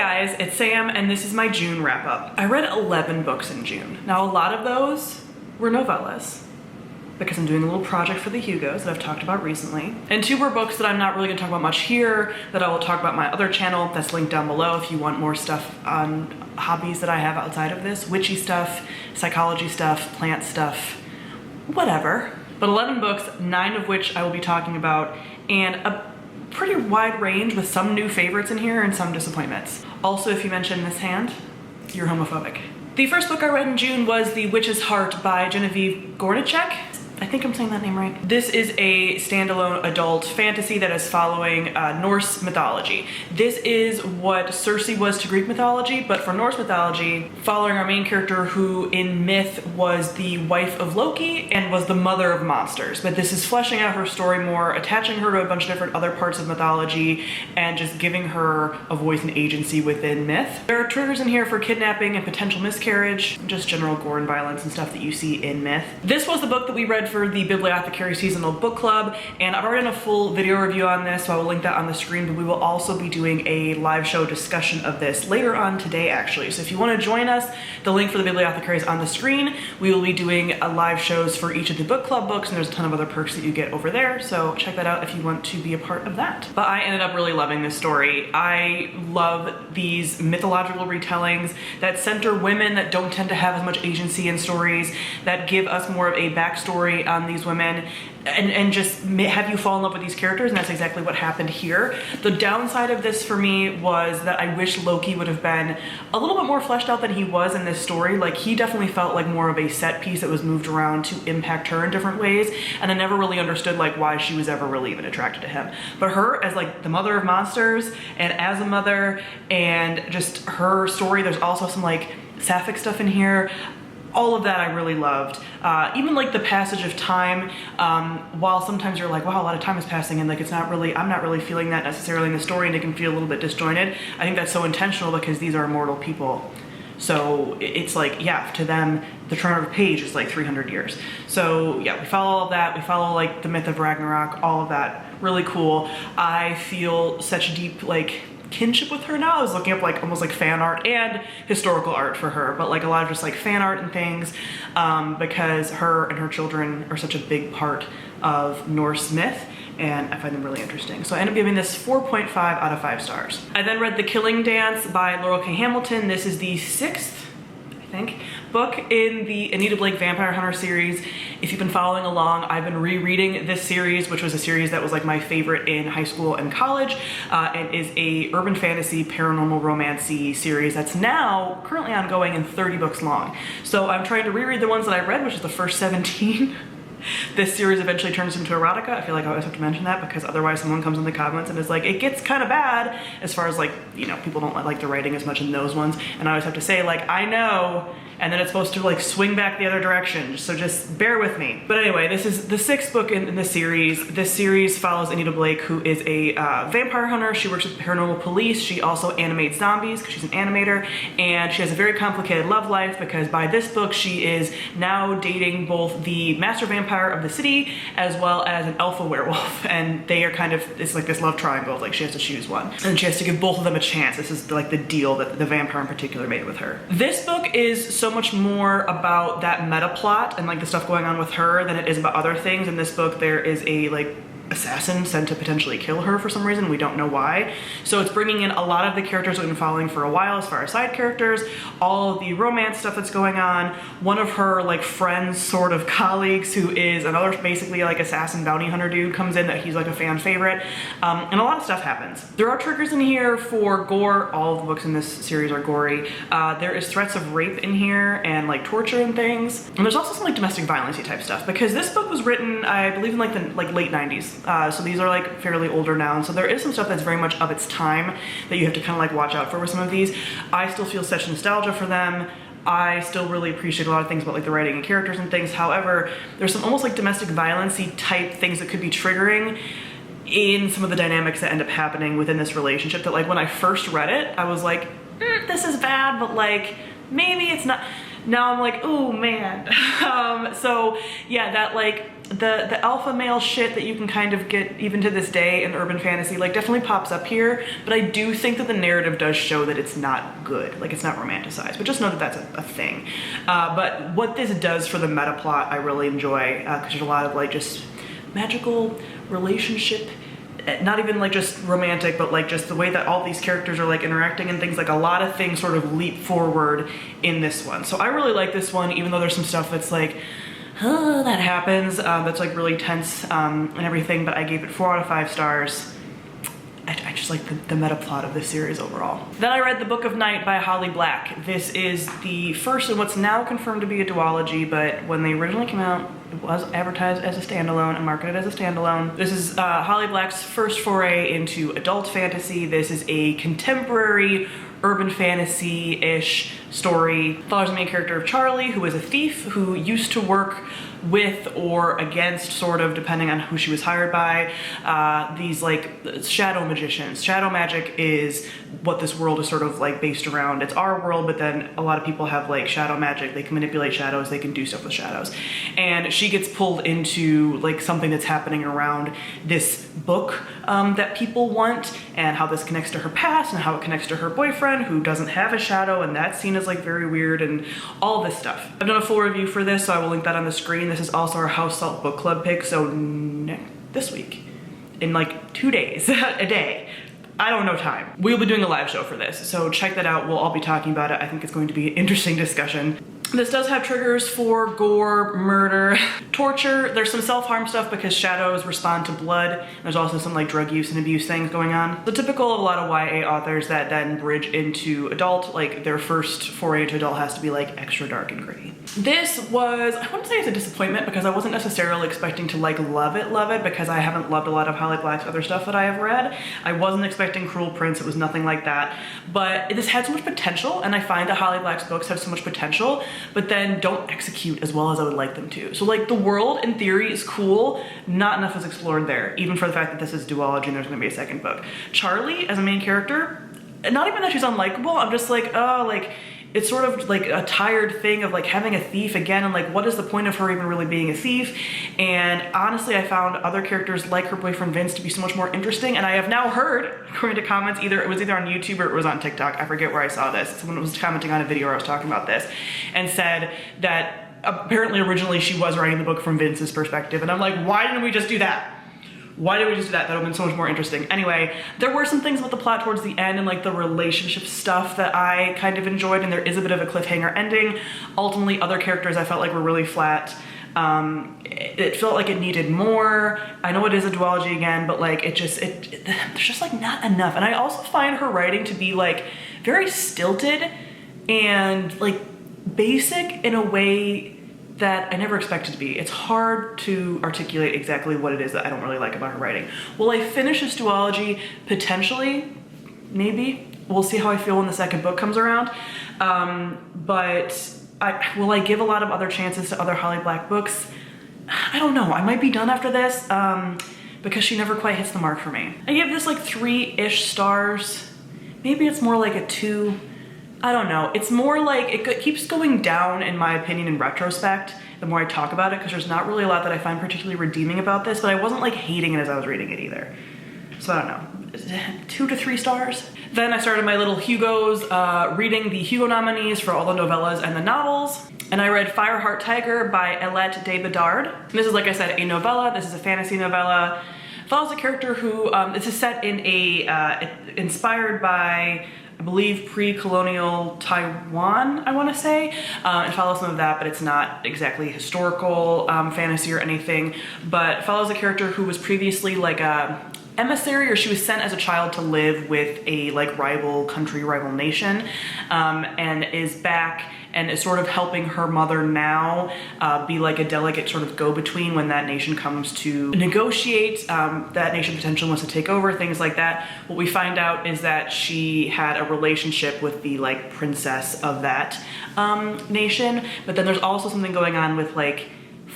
guys, it's Sam and this is my June wrap up. I read 11 books in June. Now a lot of those were novellas because I'm doing a little project for the Hugos that I've talked about recently. And 2 were books that I'm not really gonna talk about much here, that I will talk about my other channel that's linked down below if you want more stuff on hobbies that I have outside of this. Witchy stuff, psychology stuff, plant stuff, whatever. But 11 books, 9 of which I will be talking about, and a pretty wide range with some new favorites in here and some disappointments. Also, if you mention this hand, you're homophobic. The first book I read in June was The Witch's Heart by Genevieve Gornichek. I think I'm saying that name right. This is a standalone adult fantasy that is following Norse mythology. This is what Circe was to Greek mythology, but for Norse mythology, following our main character who in myth was the wife of Loki and was the mother of monsters. But this is fleshing out her story more, attaching her to a bunch of different other parts of mythology, and just giving her a voice and agency within myth. There are triggers in here for kidnapping and potential miscarriage, just general gore and violence and stuff that you see in myth. This was the book that we read for the Bibliothecary Seasonal Book Club, and I've already done a full video review on this, so I will link that on the screen, but we will also be doing a live show discussion of this later on today, actually. So if you want to join us, the link for the Bibliothecary is on the screen. We will be doing live shows for each of the book club books, and there's a ton of other perks that you get over there, so check that out if you want to be a part of that. But I ended up really loving this story. I love these mythological retellings that center women that don't tend to have as much agency in stories, that give us more of a backstory on these women and just have you fall in love with these characters, and that's exactly what happened here. The downside of this for me was that I wish Loki would have been a little bit more fleshed out than he was in this story. Like, he definitely felt like more of a set piece that was moved around to impact her in different ways, and I never really understood like why she was ever really even attracted to him. But her as like the mother of monsters and as a mother and just her story, there's also some like sapphic stuff in here. All of that I really loved. Even like the passage of time, while sometimes you're like, wow, a lot of time is passing and like it's not really, I'm not really feeling that necessarily in the story, and it can feel a little bit disjointed. I think that's so intentional because these are immortal people. So it's like, yeah, to them, the turn of a page is like 300 years. So yeah, we follow all of that. We follow like the myth of Ragnarok, all of that. Really cool. I feel such deep like kinship with her now. I was looking up like almost like fan art and historical art for her, but like a lot of just like fan art and things, because her and her children are such a big part of Norse myth, and I find them really interesting. So I ended up giving this 4.5 out of 5 stars. I then read The Killing Dance by Laurel K. Hamilton. This is the 6th, I think, book in the Anita Blake Vampire Hunter series. If you've been following along, I've been rereading this series, which was a series that was like my favorite in high school and college. It is a urban fantasy paranormal romance-y series that's now currently ongoing and 30 books long. So I'm trying to reread the ones that I read, which is the first 17. This series eventually turns into erotica. I feel like I always have to mention that because otherwise someone comes in the comments and is like, it gets kind of bad as far as like, you know, people don't like the writing as much in those ones. And I always have to say like, I know, and then it's supposed to like swing back the other direction. So just bear with me. But anyway, this is the 6th book in the series. This series follows Anita Blake, who is a vampire hunter. She works with paranormal police. She also animates zombies because she's an animator, and she has a very complicated love life because by this book, she is now dating both the master vampire of the city as well as an alpha werewolf, and they are kind of, it's like this love triangle. Like she has to choose one, and she has to give both of them a chance. This is like the deal that the vampire in particular made with her. This book is so much more about that meta plot and like the stuff going on with her than it is about other things. In this book, there is a like assassin sent to potentially kill her for some reason. We don't know why. So it's bringing in a lot of the characters we've been following for a while as far as side characters, all of the romance stuff that's going on. One of her like friends, sort of colleagues, who is another basically like assassin bounty hunter dude, comes in that he's like a fan favorite, and a lot of stuff happens. There are triggers in here for gore. All of the books in this series are gory. There is threats of rape in here and like torture and things. And there's also some like domestic violence type stuff because this book was written, I believe, in like the late 90s. So these are like fairly older now, and so there is some stuff that's very much of its time that you have to kind of like watch out for with some of these. I still feel such nostalgia for them. I still really appreciate a lot of things about like the writing and characters and things. However, there's some almost like domestic violence-y type things that could be triggering in some of the dynamics that end up happening within this relationship that like when I first read it, I was like, this is bad, but like maybe it's not. Now I'm like, oh man. So yeah, that like the alpha male shit that you can kind of get even to this day in urban fantasy, like definitely pops up here, but I do think that the narrative does show that it's not good, like it's not romanticized, but just know that that's a thing. But what this does for the meta plot, I really enjoy, because there's a lot of like just magical relationship, not even like just romantic, but like just the way that all these characters are like interacting and things, like a lot of things sort of leap forward in this one. So I really like this one, even though there's some stuff that's like, that happens, that's like really tense and everything, but I gave it 4 out of 5 stars. I just like the meta plot of this series overall. Then I read The Book of Night by Holly Black. This is the first in what's now confirmed to be a duology, but when they originally came out, it was advertised as a standalone and marketed as a standalone. This is Holly Black's first foray into adult fantasy. This is a contemporary urban fantasy-ish story. Follows the main character of Charlie, who is a thief who used to work with or against, sort of, depending on who she was hired by, these like shadow magicians. Shadow magic is what this world is sort of like based around. It's our world, but then a lot of people have like shadow magic. They can manipulate shadows, they can do stuff with shadows. And she gets pulled into like something that's happening around this book that people want, and how this connects to her past and how it connects to her boyfriend who doesn't have a shadow, and that scene is like very weird and all this stuff. I've done a full review for this, so I will link that on the screen. This is also our House Salt book club pick, so this week, in like 2 days, a day. I don't know time. We'll be doing a live show for this, so check that out. We'll all be talking about it. I think it's going to be an interesting discussion. This does have triggers for gore, murder, torture. There's some self-harm stuff because shadows respond to blood. There's also some like drug use and abuse things going on. So typical of a lot of YA authors that then bridge into adult, like their first foray into adult has to be like extra dark and gritty. This was, I wouldn't say it's a disappointment because I wasn't necessarily expecting to like love it because I haven't loved a lot of Holly Black's other stuff that I have read. I wasn't expecting Cruel Prince, it was nothing like that. But this had so much potential, and I find that Holly Black's books have so much potential, but then don't execute as well as I would like them to. So like the world in theory is cool, not enough is explored there, even for the fact that this is duology and there's gonna be a second book. Charlie as a main character, not even that she's unlikable, I'm just like, oh, like, it's sort of like a tired thing of like having a thief again, and like what is the point of her even really being a thief? And honestly, I found other characters like her boyfriend Vince to be so much more interesting, and I have now heard, according to comments, it was either on YouTube or it was on TikTok, I forget where I saw this, someone was commenting on a video where I was talking about this, and said that apparently originally she was writing the book from Vince's perspective, and I'm like, why didn't we just do that? Why did we just do that? That would have been so much more interesting. Anyway, there were some things with the plot towards the end and like the relationship stuff that I kind of enjoyed, and there is a bit of a cliffhanger ending. Ultimately, other characters I felt like were really flat. It felt like it needed more. I know it is a duology again, but like there's just like not enough. And I also find her writing to be like very stilted and like basic in a way that I never expected to be. It's hard to articulate exactly what it is that I don't really like about her writing. Will I finish this duology? Potentially, maybe. We'll see how I feel when the second book comes around. But will I give a lot of other chances to other Holly Black books? I don't know. I might be done after this because she never quite hits the mark for me. I give this like 3-ish stars. Maybe it's more like a 2. I don't know. It's more like it keeps going down in my opinion in retrospect the more I talk about it, because there's not really a lot that I find particularly redeeming about this, but I wasn't like hating it as I was reading it either. So I don't know, 2 to 3 stars. Then I started my little Hugos, reading the Hugo nominees for all the novellas and the novels. And I read Fireheart Tiger by Elette de Bedard. And this is, like I said, a novella. This is a fantasy novella. Follows a character who, this is set in inspired by, I believe, pre-colonial Taiwan, I want to say. It follows some of that, but it's not exactly historical fantasy or anything. But follows a character who was previously like a emissary, or she was sent as a child to live with a like rival country, rival nation, and is back and is sort of helping her mother now be like a delicate sort of go-between when that nation comes to negotiate. That nation potentially wants to take over, things like that. What we find out is that she had a relationship with the like princess of that nation, but then there's also something going on with like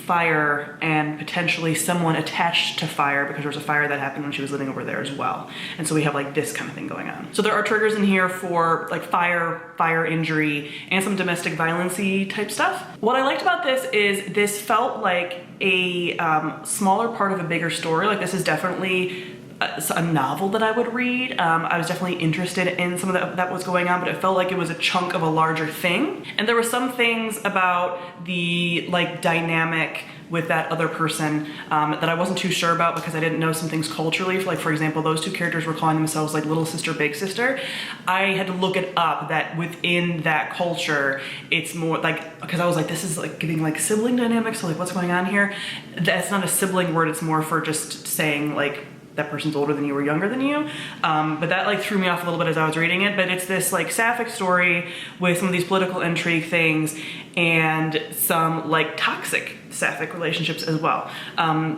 fire and potentially someone attached to fire, because there was a fire that happened when she was living over there as well. And so we have like this kind of thing going on. So there are triggers in here for like fire injury, and some domestic violence-y type stuff. What I liked about this is this felt like a smaller part of a bigger story. Like this is definitely a novel that I would read. I was definitely interested in some of that was going on, but it felt like it was a chunk of a larger thing. And there were some things about the like dynamic with that other person that I wasn't too sure about, because I didn't know some things culturally. Like for example, those two characters were calling themselves like little sister, big sister. I had to look it up that within that culture, it's more like, because I was like, this is like giving like sibling dynamics. So like what's going on here? That's not a sibling word. It's more for just saying like, that person's older than you or younger than you. But that like threw me off a little bit as I was reading it. But it's this like sapphic story with some of these political intrigue things and some like toxic sapphic relationships as well.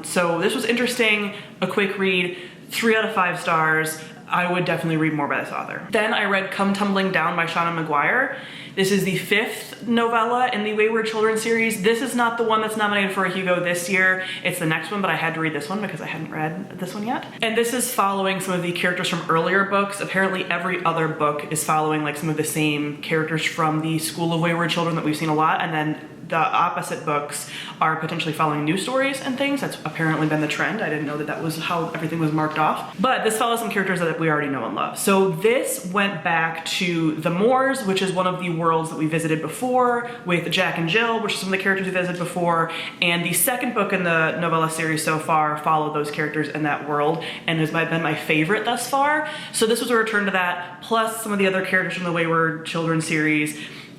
So this was interesting, a quick read, 3 out of 5 stars. I would definitely read more by this author. Then I read Come Tumbling Down by Shauna McGuire. This is the 5th novella in the Wayward Children series. This is not the one that's nominated for a Hugo this year. It's the next one, but I had to read this one because I hadn't read this one yet. And this is following some of the characters from earlier books. Apparently every other book is following like some of the same characters from the School of Wayward Children that we've seen a lot, and then the opposite books are potentially following new stories and things. That's apparently been the trend. I didn't know that that was how everything was marked off. But this follows some characters that we already know and love. So this went back to the Moors, which is one of the worlds that we visited before, with Jack and Jill, which are some of the characters we visited before. And the second book in the novella series so far followed those characters in that world and has been my favorite thus far. So this was a return to that, plus some of the other characters from the Wayward Children series,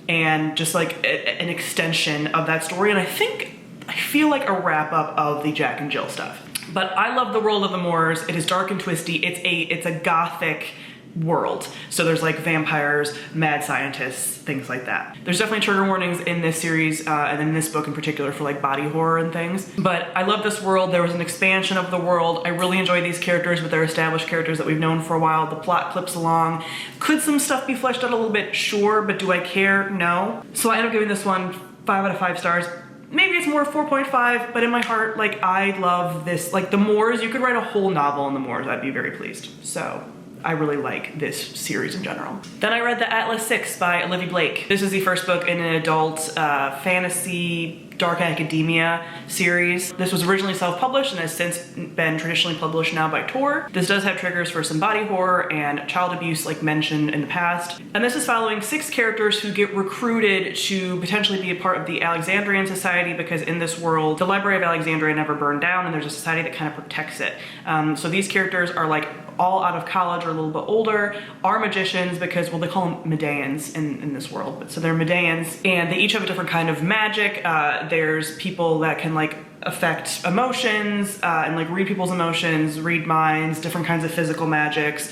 and just like an extension of that story. And I feel like a wrap up of the Jack and Jill stuff. But I love the world of the Moors. It is dark and twisty. It's a gothic world. So there's like vampires, mad scientists, things like that. There's definitely trigger warnings in this series and in this book in particular for like body horror and things. But I love this world. There was an expansion of the world. I really enjoy these characters, but they're established characters that we've known for a while. The plot clips along. Could some stuff be fleshed out a little bit? Sure, but do I care? No. So I end up giving this one 5 out of 5 stars. Maybe it's more 4.5, but in my heart, like I love this. Like the Moors, you could write a whole novel on the Moors. I'd be very pleased. So I really like this series in general. Then I read The Atlas 6 by Olivia Blake. This is the first book in an adult fantasy dark academia series. This was originally self-published and has since been traditionally published now by Tor. This does have triggers for some body horror and child abuse like mentioned in the past. And this is following 6 characters who get recruited to potentially be a part of the Alexandrian Society, because in this world, the Library of Alexandria never burned down and there's a society that kind of protects it. So these characters are like all out of college or a little bit older, are magicians because, well, they call them Medeans in this world. But so they're Medeans and they each have a different kind of magic. There's people that can like affect emotions and like read people's emotions, read minds, different kinds of physical magics,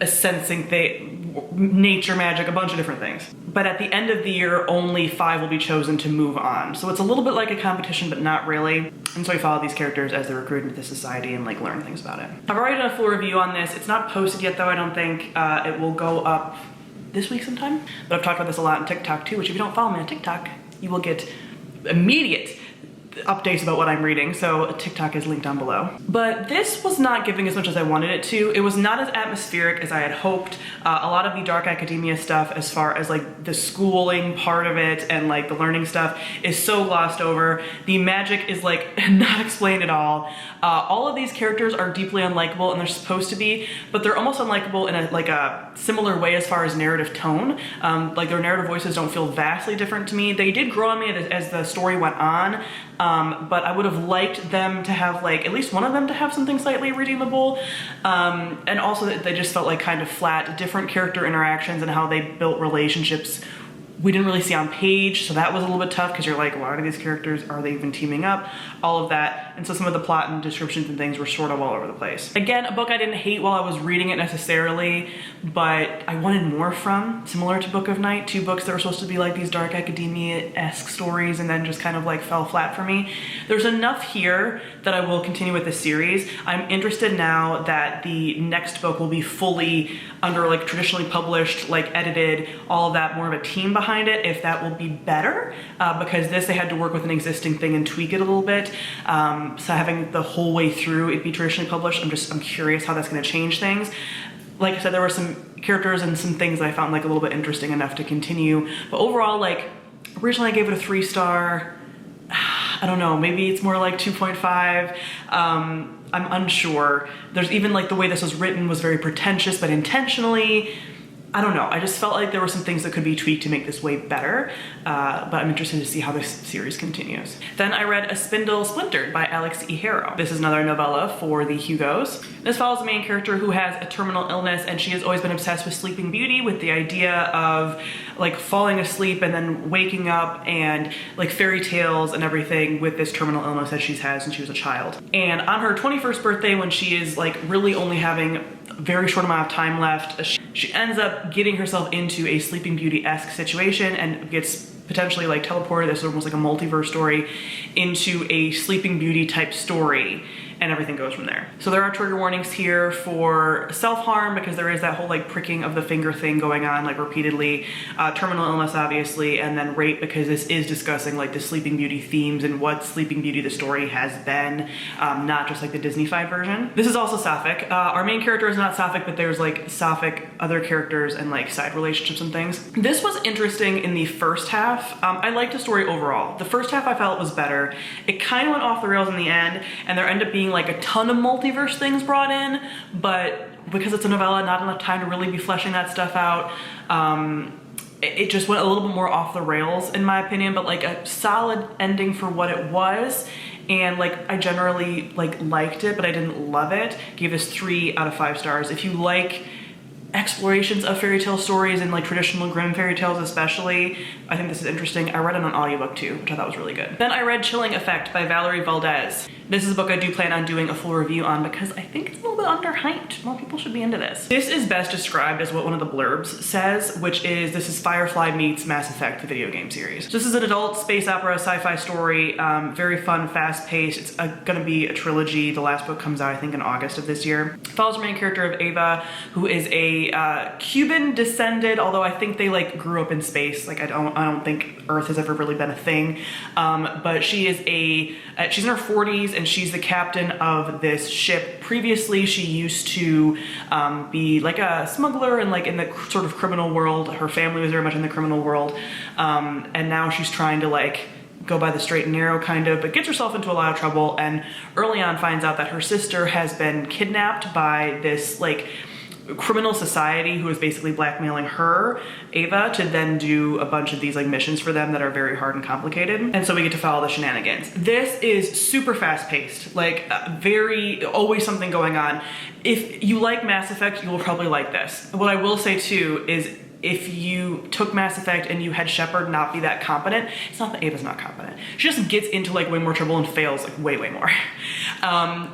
sensing nature magic, a bunch of different things. But at the end of the year, only 5 will be chosen to move on. So it's a little bit like a competition, but not really. And so we follow these characters as they're recruited into the society and like learn things about it. I've already done a full review on this. It's not posted yet though, I don't think. It will go up this week sometime. But I've talked about this a lot on TikTok too, which if you don't follow me on TikTok, you will get immediate updates about what I'm reading, so TikTok is linked down below. But this was not giving as much as I wanted it to. It was not as atmospheric as I had hoped. A lot of the dark academia stuff, as far as like the schooling part of it and like the learning stuff, is so glossed over. The magic is like not explained at all. All of these characters are deeply unlikable, and they're supposed to be, but they're almost unlikable in a similar way as far as narrative tone. Like their narrative voices don't feel vastly different to me. They did grow on me as the story went on. But I would have liked them to have like at least one of them to have something slightly redeemable, and also that they just felt like kind of flat, different character interactions and how they built relationships we didn't really see on page, so that was a little bit tough because you're like, why are these characters, are they even teaming up? All of that. And so some of the plot and descriptions and things were sort of all over the place. Again, a book I didn't hate while I was reading it necessarily, but I wanted more from, similar to Book of Night, 2 books that were supposed to be like these dark academia-esque stories and then just kind of like fell flat for me. There's enough here that I will continue with this series. I'm interested now that the next book will be fully under like traditionally published, like edited, all of that, more of a team behind behind it if that will be better, because this, they had to work with an existing thing and tweak it a little bit. So having the whole way through it be traditionally published, I'm curious how that's going to change things. Like I said, there were some characters and some things that I found like a little bit interesting enough to continue. But overall, like originally I gave it a 3-star. I don't know, maybe it's more like 2.5. I'm unsure. There's even like the way this was written was very pretentious, but intentionally. I don't know, I just felt like there were some things that could be tweaked to make this way better, but I'm interested to see how this series continues. Then I read A Spindle, Splintered by Alex E. Harrow. This is another novella for the Hugos. This follows a main character who has a terminal illness, and she has always been obsessed with Sleeping Beauty, with the idea of like falling asleep and then waking up, and like fairy tales and everything with this terminal illness that she's had since she was a child. And on her 21st birthday, when she is like really only having a very short amount of time left, she ends up getting herself into a Sleeping Beauty-esque situation and gets potentially like teleported, this is almost like a multiverse story, into a Sleeping Beauty type story, and everything goes from there. So there are trigger warnings here for self-harm, because there is that whole like pricking of the finger thing going on like repeatedly, terminal illness obviously, and then rape, because this is discussing like the Sleeping Beauty themes and what Sleeping Beauty the story has been, not just like the Disney-fied version. This is also sapphic. Our main character is not sapphic, but there's like sapphic other characters and like side relationships and things. This was interesting in the first half. I liked the story overall. The first half I felt was better. It kind of went off the rails in the end, and there ended up being like a ton of multiverse things brought in, but because it's a novella, not enough time to really be fleshing that stuff out. It just went a little bit more off the rails in my opinion, but like a solid ending for what it was. And like I generally like liked it, but I didn't love it. Gave this 3 out of 5 stars. If you like explorations of fairy tale stories and like traditional Grimm fairy tales especially, I think this is interesting. I read it on audiobook too, which I thought was really good. Then I read Chilling Effect by Valerie Valdez. This is a book I do plan on doing a full review on because I think it's a little bit underhyped. More people should be into this. This is best described as what one of the blurbs says, which is this is Firefly meets Mass Effect, the video game series. So this is an adult space opera sci-fi story, very fun, fast-paced. It's gonna be a trilogy. The last book comes out I think in August of this year. It follows the main character of Ava, who is a Cuban descended, although I think they like grew up in space. Like I don't think Earth has ever really been a thing. But she is she's in her 40s and she's the captain of this ship. Previously, she used to be like a smuggler and like in the sort of criminal world. Her family was very much in the criminal world. And now she's trying to like go by the straight and narrow kind of, but gets herself into a lot of trouble, and early on finds out that her sister has been kidnapped by this like criminal society who is basically blackmailing her, Ava, to then do a bunch of these like missions for them that are very hard and complicated. And so we get to follow the shenanigans. This is super fast paced, like very, always something going on. If you like Mass Effect, you will probably like this. What I will say too is if you took Mass Effect and you had Shepard not be that competent, it's not that Ava's not competent. She just gets into like way more trouble and fails like way more.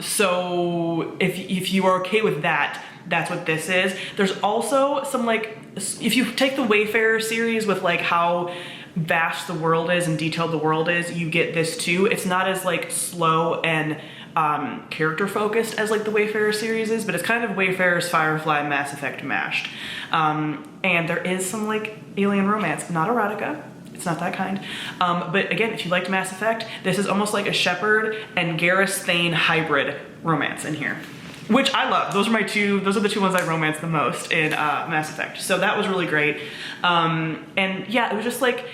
So if you are okay with that, that's what this is. There's also some like, if you take the Wayfarer series with like how vast the world is and detailed the world is, you get this too. It's not as like slow and character focused as like the Wayfarer series is, but it's kind of Wayfarer's Firefly Mass Effect mashed. And there is some like alien romance, not erotica. It's not that kind. But again, if you liked Mass Effect, this is almost like a Shepard and Garrus Thane hybrid romance in here, which I love. Those are the two ones I romance the most in Mass Effect. So that was really great. And yeah, it was just like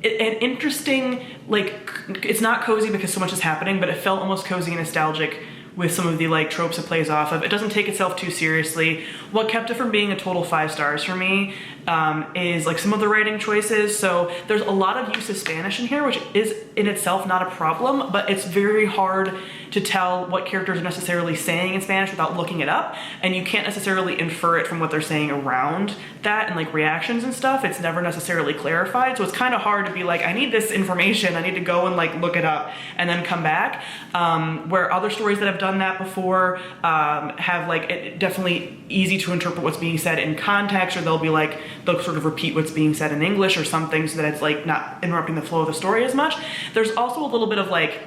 an interesting, like, it's not cozy because so much is happening, but it felt almost cozy and nostalgic with some of the like tropes it plays off of. It doesn't take itself too seriously. What kept it from being a total 5 stars for me is like some of the writing choices. So there's a lot of use of Spanish in here, which is in itself not a problem, but it's very hard to tell what characters are necessarily saying in Spanish without looking it up. And you can't necessarily infer it from what they're saying around that and like reactions and stuff. It's never necessarily clarified. So it's kind of hard to be like, I need this information. I need to go and like look it up and then come back. Where other stories that have done that before have like it definitely easy to interpret what's being said in context, or they'll be like, they'll sort of repeat what's being said in English or something so that it's like not interrupting the flow of the story as much. There's also a little bit of like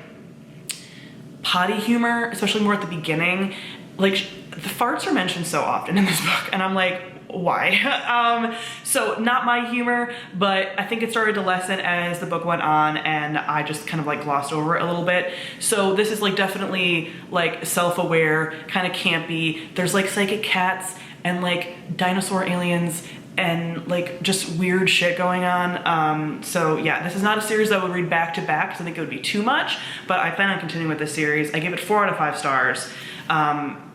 potty humor, especially more at the beginning. Like the farts are mentioned so often in this book, and I'm like, why? So not my humor, but I think it started to lessen as the book went on, and I just kind of like glossed over it a little bit. So this is like definitely like self-aware, kind of campy. There's like psychic cats and like dinosaur aliens and like just weird shit going on. So yeah, this is not a series that I would read back to back because I think it would be too much, but I plan on continuing with this series. I give it 4 out of 5 stars.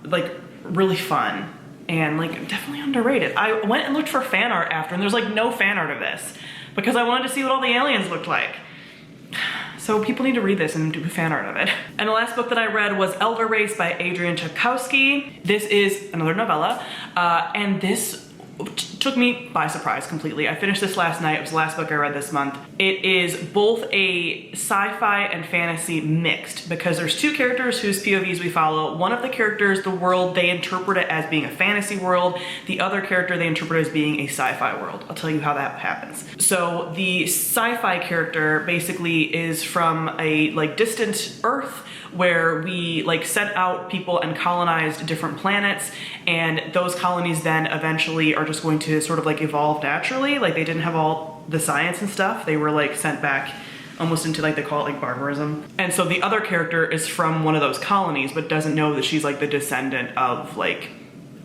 Like really fun and like definitely underrated. I went and looked for fan art after, and there's like no fan art of this because I wanted to see what all the aliens looked like. So people need to read this and do fan art of it. And the last book that I read was Elder Race by Adrian Tchaikovsky. This is another novella, and this took me by surprise completely. I finished this last night. It was the last book I read this month. It is both a sci-fi and fantasy mixed because there's 2 characters whose POVs we follow. One of the characters, the world, they interpret it as being a fantasy world. The other character they interpret as being a sci-fi world. I'll tell you how that happens. So the sci-fi character basically is from a like distant Earth where we like sent out people and colonized different planets, and those colonies then eventually are just going to sort of like evolve naturally. Like they didn't have all the science and stuff. They were like sent back almost into like, they call it like barbarism. And so the other character is from one of those colonies but doesn't know that she's like the descendant of like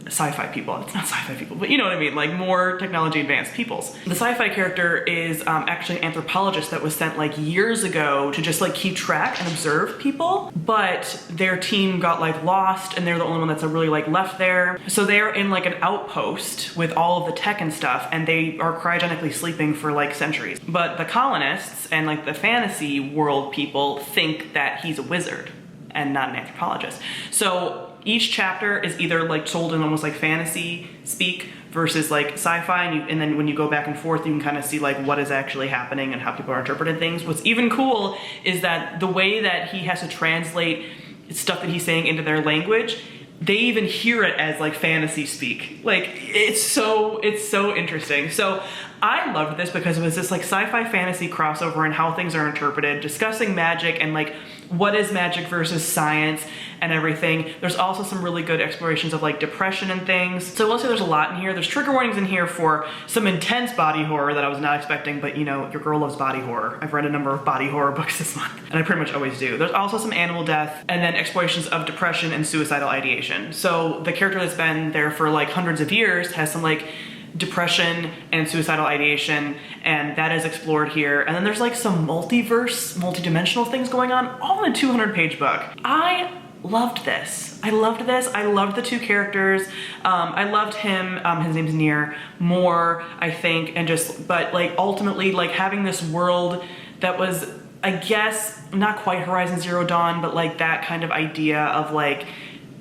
sci-fi people. It's not sci-fi people, but you know what I mean, like more technology advanced peoples. The sci-fi character is actually an anthropologist that was sent like years ago to just like keep track and observe people, but their team got like lost and they're the only one that's really like left there. So they're in like an outpost with all of the tech and stuff, and they are cryogenically sleeping for like centuries. But the colonists and like the fantasy world people think that he's a wizard and not an anthropologist. So each chapter is either like told in almost like fantasy speak versus like sci-fi, and then when you go back and forth, you can kind of see like what is actually happening and how people are interpreting things. What's even cool is that the way that he has to translate stuff that he's saying into their language, they even hear it as like fantasy speak. Like it's so interesting. So I loved this because it was this like sci-fi fantasy crossover and how things are interpreted, discussing magic and like what is magic versus science and everything. There's also some really good explorations of like depression and things. So I will say there's a lot in here. There's trigger warnings in here for some intense body horror that I was not expecting, but you know, your girl loves body horror. I've read a number of body horror books this month, and I pretty much always do. There's also some animal death and then explorations of depression and suicidal ideation. So the character that's been there for like hundreds of years has some like depression and suicidal ideation, and that is explored here. And then there's like some multi-dimensional things going on, all in a 200-page book. I loved this. I loved the 2 characters. I loved him, his name's Nir, more, I think, and just, but like ultimately like having this world that was, I guess, not quite Horizon Zero Dawn, but like that kind of idea of like,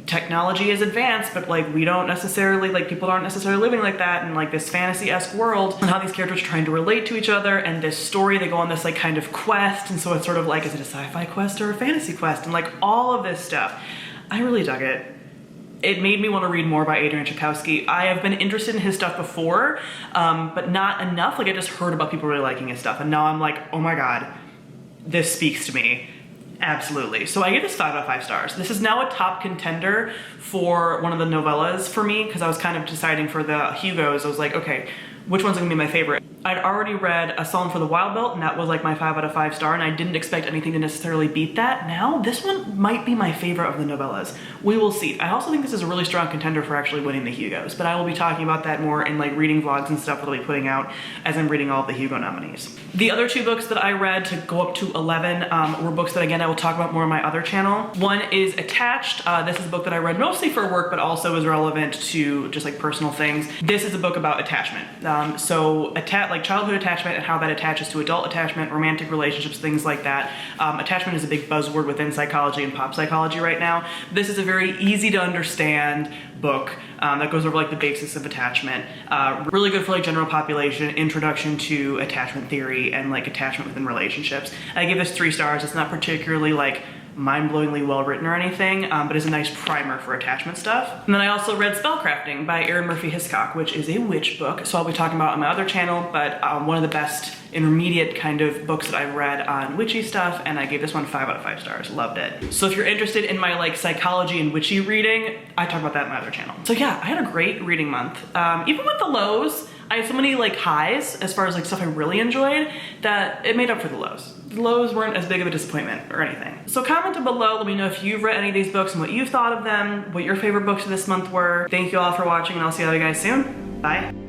technology is advanced, but like we don't necessarily, like people aren't necessarily living like that, and like this fantasy-esque world, and how these characters are trying to relate to each other, and this story, they go on this like kind of quest, and so it's sort of like, is it a sci-fi quest or a fantasy quest, and like all of this stuff. I really dug it. It made me want to read more by Adrian Tchaikovsky. I have been interested in his stuff before, but not enough. Like I just heard about people really liking his stuff, and now I'm like, oh my god, this speaks to me. Absolutely. So I give this 5 out of 5 stars. This is now a top contender for one of the novellas for me, because I was kind of deciding for the Hugos. I was like, okay, which one's gonna be my favorite? I'd already read A Song for the Wild Belt, and that was like my 5 out of 5 star, and I didn't expect anything to necessarily beat that. Now, this one might be my favorite of the novellas. We will see. I also think this is a really strong contender for actually winning the Hugos, but I will be talking about that more in like reading vlogs and stuff that I'll be putting out as I'm reading all of the Hugo nominees. The other 2 books that I read to go up to 11 were books that, again, I will talk about more on my other channel. One is Attached. This is a book that I read mostly for work, but also is relevant to just like personal things. This is a book about attachment. So like childhood attachment and how that attaches to adult attachment, romantic relationships, things like that. Attachment is a big buzzword within psychology and pop psychology right now. This is a very easy to understand book that goes over like the basics of attachment. Really good for like general population, introduction to attachment theory and like attachment within relationships. I give this 3 stars. It's not particularly like mind-blowingly well written or anything, but is a nice primer for attachment stuff. And then I also read Spellcrafting by Erin Murphy Hiscock, which is a witch book, so I'll be talking about it on my other channel, but one of the best intermediate kind of books that I've read on witchy stuff, and I gave this one 5 out of 5 stars. Loved it. So if you're interested in my like psychology and witchy reading, I talk about that in my other channel. So yeah, I had a great reading month. Even with the lows, I had so many like highs as far as like stuff I really enjoyed that it made up for the lows. The lows weren't as big of a disappointment or anything. So comment below, let me know if you've read any of these books and what you've thought of them, what your favorite books of this month were. Thank you all for watching, and I'll see you guys soon. Bye.